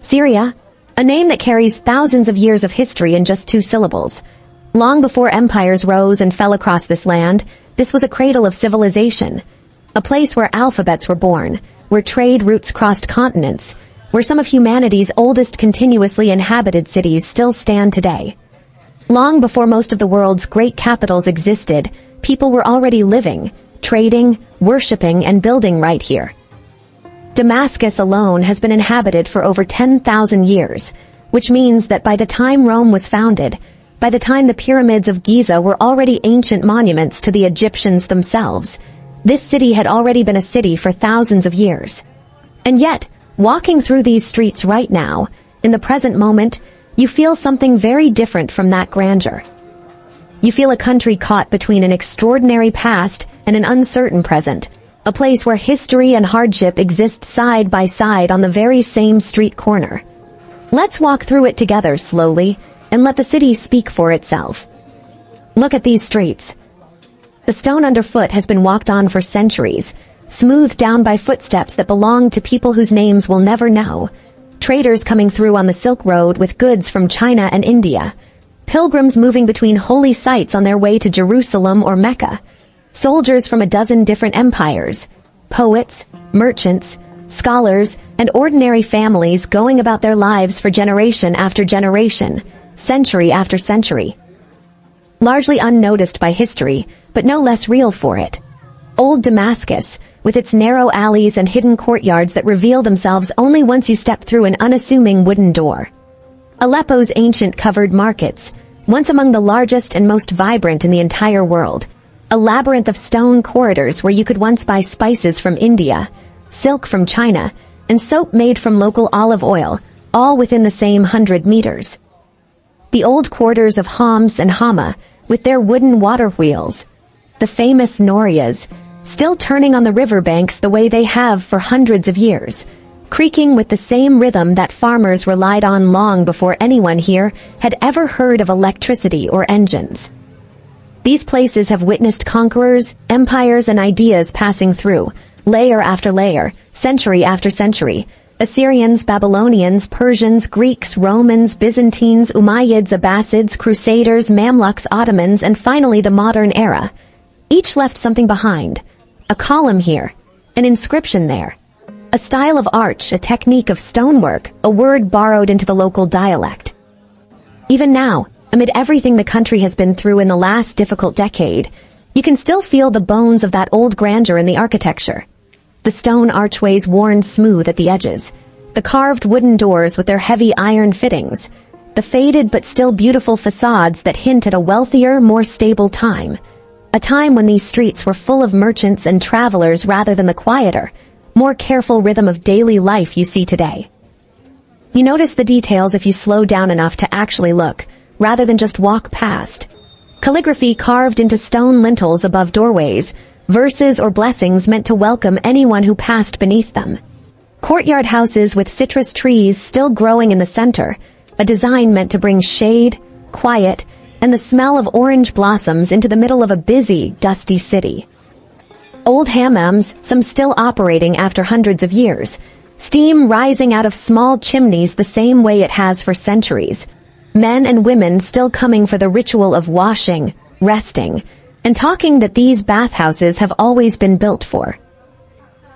Syria, a name that carries thousands of years of history in just 2 syllables. Long before empires rose and fell across this land, this was a cradle of civilization, a place where alphabets were born, where trade routes crossed continents, where some of humanity's oldest continuously inhabited cities still stand today. Long before most of the world's great capitals existed, people were already living, trading, worshipping, and building right here. Damascus alone has been inhabited for over 10,000 years, which means that by the time Rome was founded, by the time the Pyramids of Giza were already ancient monuments to the Egyptians themselves, this city had already been a city for thousands of years. And yet, walking through these streets right now, in the present moment, you feel something very different from that grandeur. You feel a country caught between an extraordinary past and an uncertain present, a place where history and hardship exist side by side on the very same street corner. Let's walk through it together slowly and let the city speak for itself. Look at these streets. The stone underfoot has been walked on for centuries, smoothed down by footsteps that belong to people whose names we'll never know. Traders coming through on the Silk Road with goods from China and India. Pilgrims moving between holy sites on their way to Jerusalem or Mecca. Soldiers from a dozen different empires. Poets, merchants, scholars, and ordinary families going about their lives for generation after generation, century after century. Largely unnoticed by history, but no less real for it. Old Damascus, with its narrow alleys and hidden courtyards that reveal themselves only once you step through an unassuming wooden door. Aleppo's ancient covered markets, once among the largest and most vibrant in the entire world. A labyrinth of stone corridors where you could once buy spices from India, silk from China, and soap made from local olive oil, all within the same 100 meters. The old quarters of Homs and Hama, with their wooden water wheels. The famous norias, still turning on the riverbanks the way they have for hundreds of years, creaking with the same rhythm that farmers relied on long before anyone here had ever heard of electricity or engines. These places have witnessed conquerors, empires, and ideas passing through, layer after layer, century after century. Assyrians, Babylonians, Persians, Greeks, Romans, Byzantines, Umayyads, Abbasids, Crusaders, Mamluks, Ottomans, and finally the modern era. Each left something behind. A column here, an inscription there. A style of arch, a technique of stonework, a word borrowed into the local dialect. Even now, amid everything the country has been through in the last difficult decade, you can still feel the bones of that old grandeur in the architecture. The stone archways worn smooth at the edges, the carved wooden doors with their heavy iron fittings, the faded but still beautiful facades that hint at a wealthier, more stable time. A time when these streets were full of merchants and travelers rather than the quieter, more careful rhythm of daily life you see today. You notice the details if you slow down enough to actually look, rather than just walk past. Calligraphy carved into stone lintels above doorways, verses or blessings meant to welcome anyone who passed beneath them. Courtyard houses with citrus trees still growing in the center, a design meant to bring shade, quiet, and the smell of orange blossoms into the middle of a busy, dusty city. Old hammams, some still operating after hundreds of years, steam rising out of small chimneys the same way it has for centuries. Men and women still coming for the ritual of washing, resting, and talking that these bathhouses have always been built for.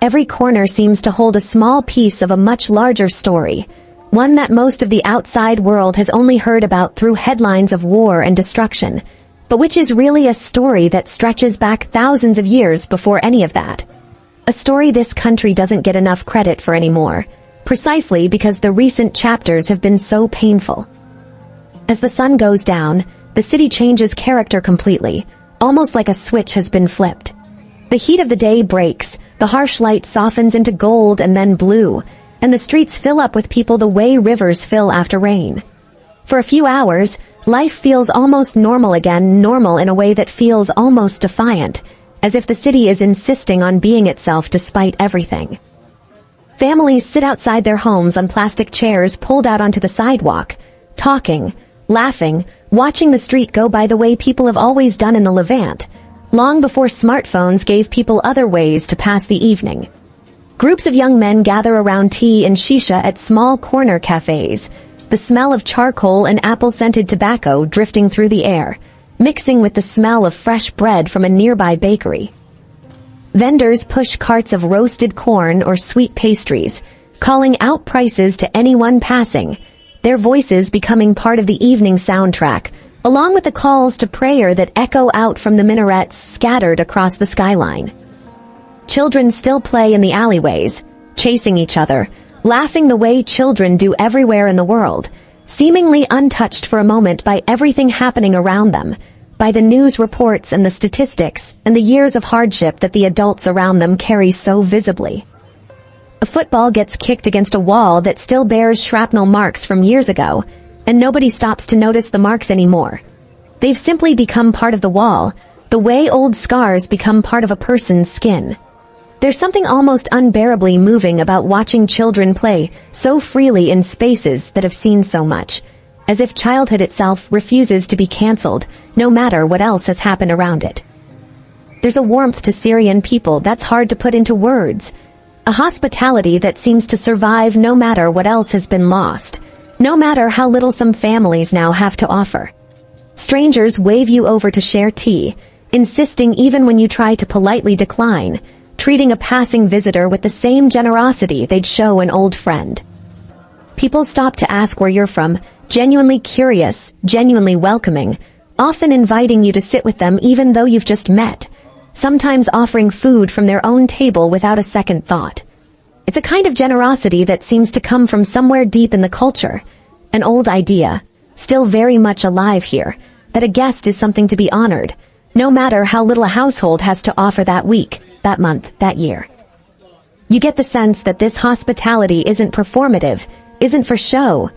Every corner seems to hold a small piece of a much larger story, one that most of the outside world has only heard about through headlines of war and destruction, but which is really a story that stretches back thousands of years before any of that. A story this country doesn't get enough credit for anymore, precisely because the recent chapters have been so painful. As the sun goes down, the city changes character completely, almost like a switch has been flipped. The heat of the day breaks, the harsh light softens into gold and then blue, and the streets fill up with people the way rivers fill after rain. For a few hours, life feels almost normal again, normal in a way that feels almost defiant, as if the city is insisting on being itself despite everything. Families sit outside their homes on plastic chairs pulled out onto the sidewalk, talking, laughing, watching the street go by the way people have always done in the Levant, long before smartphones gave people other ways to pass the evening. Groups of young men gather around tea and shisha at small corner cafes, the smell of charcoal and apple-scented tobacco drifting through the air, mixing with the smell of fresh bread from a nearby bakery. Vendors push carts of roasted corn or sweet pastries, calling out prices to anyone passing, their voices becoming part of the evening soundtrack, along with the calls to prayer that echo out from the minarets scattered across the skyline. Children still play in the alleyways, chasing each other, laughing the way children do everywhere in the world, seemingly untouched for a moment by everything happening around them, by the news reports and the statistics and the years of hardship that the adults around them carry so visibly. A football gets kicked against a wall that still bears shrapnel marks from years ago, and nobody stops to notice the marks anymore. They've simply become part of the wall, the way old scars become part of a person's skin. There's something almost unbearably moving about watching children play so freely in spaces that have seen so much, as if childhood itself refuses to be cancelled, no matter what else has happened around it. There's a warmth to Syrian people that's hard to put into words, a hospitality that seems to survive no matter what else has been lost, no matter how little some families now have to offer. Strangers wave you over to share tea, insisting even when you try to politely decline, treating a passing visitor with the same generosity they'd show an old friend. People stop to ask where you're from, genuinely curious, genuinely welcoming, often inviting you to sit with them even though you've just met, sometimes offering food from their own table without a second thought. It's a kind of generosity that seems to come from somewhere deep in the culture, an old idea, still very much alive here, that a guest is something to be honored, no matter how little a household has to offer that week, that month, that year. You get the sense that this hospitality isn't performative, isn't for show.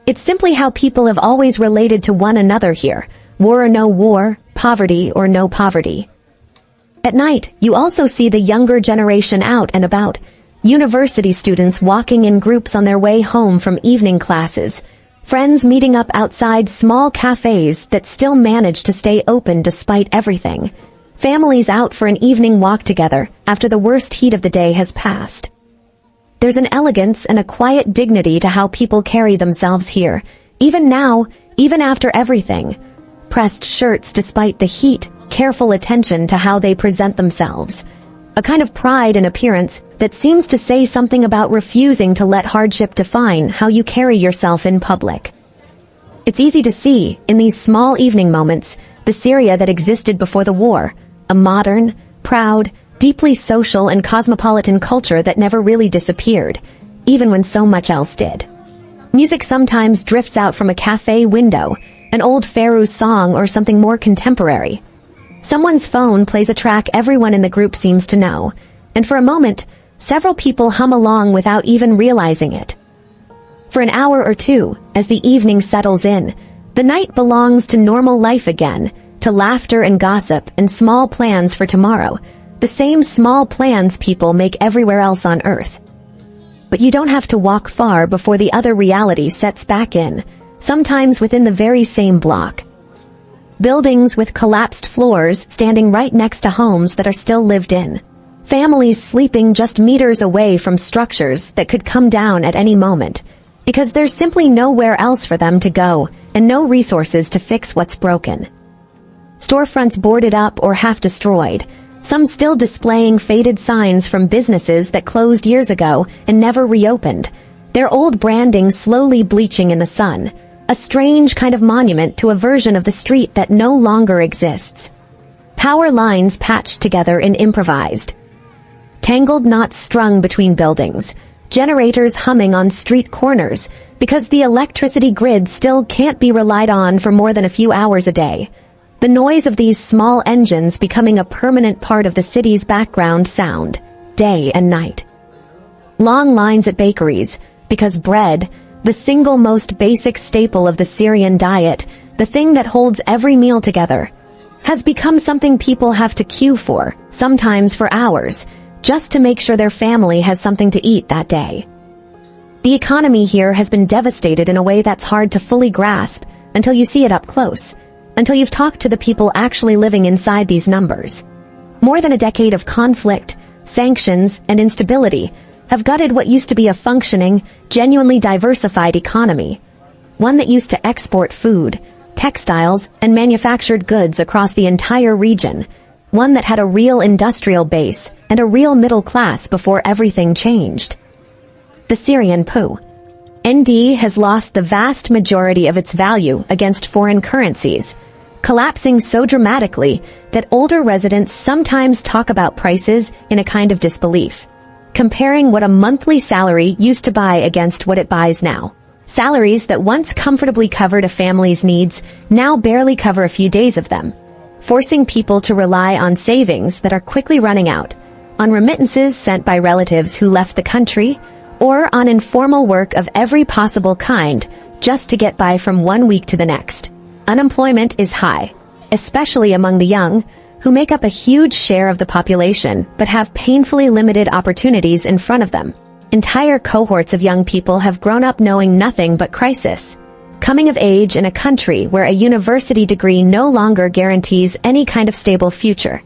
It's simply how people have always related to one another here, war or no war, poverty or no poverty. At night, you also see the younger generation out and about, university students walking in groups on their way home from evening classes, friends meeting up outside small cafes that still manage to stay open despite everything, families out for an evening walk together after the worst heat of the day has passed. There's an elegance and a quiet dignity to how people carry themselves here, even now, even after everything. Pressed shirts despite the heat, careful attention to how they present themselves. A kind of pride in appearance that seems to say something about refusing to let hardship define how you carry yourself in public. It's easy to see, in these small evening moments, the Syria that existed before the war, a modern, proud, deeply social and cosmopolitan culture that never really disappeared, even when so much else did. Music sometimes drifts out from a cafe window, an old Fairuz song or something more contemporary. Someone's phone plays a track everyone in the group seems to know, and for a moment, several people hum along without even realizing it. For an hour or two, as the evening settles in, the night belongs to normal life again, to laughter and gossip and small plans for tomorrow, the same small plans people make everywhere else on Earth. But you don't have to walk far before the other reality sets back in, sometimes within the very same block. Buildings with collapsed floors standing right next to homes that are still lived in. Families sleeping just meters away from structures that could come down at any moment, because there's simply nowhere else for them to go and no resources to fix what's broken. Storefronts boarded up or half destroyed, some still displaying faded signs from businesses that closed years ago and never reopened, their old branding slowly bleaching in the sun, a strange kind of monument to a version of the street that no longer exists. Power lines patched together and improvised. Tangled knots strung between buildings, generators humming on street corners because the electricity grid still can't be relied on for more than a few hours a day. The noise of these small engines becoming a permanent part of the city's background sound, day and night. Long lines at bakeries, because bread, the single most basic staple of the Syrian diet, the thing that holds every meal together, has become something people have to queue for, sometimes for hours, just to make sure their family has something to eat that day. The economy here has been devastated in a way that's hard to fully grasp until you see it up close, until you've talked to the people actually living inside these numbers. More than a decade of conflict, sanctions, and instability, have gutted what used to be a functioning, genuinely diversified economy. One that used to export food, textiles, and manufactured goods across the entire region. One that had a real industrial base and a real middle class before everything changed. The Syrian POU. ND has lost the vast majority of its value against foreign currencies, collapsing so dramatically that older residents sometimes talk about prices in a kind of disbelief, comparing what a monthly salary used to buy against what it buys now. Salaries that once comfortably covered a family's needs now barely cover a few days of them, forcing people to rely on savings that are quickly running out, on remittances sent by relatives who left the country, or on informal work of every possible kind just to get by from one week to the next. Unemployment is high, especially among the young, who make up a huge share of the population but have painfully limited opportunities in front of them. Entire cohorts of young people have grown up knowing nothing but crisis, coming of age in a country where a university degree no longer guarantees any kind of stable future,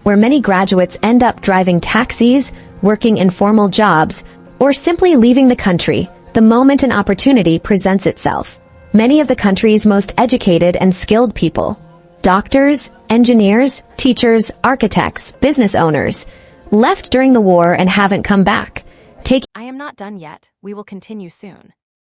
where many graduates end up driving taxis, working informal jobs, or simply leaving the country the moment an opportunity presents itself. Many of the country's most educated and skilled people, doctors, engineers, teachers, architects, business owners, left during the war and haven't come back. I am not done yet. We will continue soon.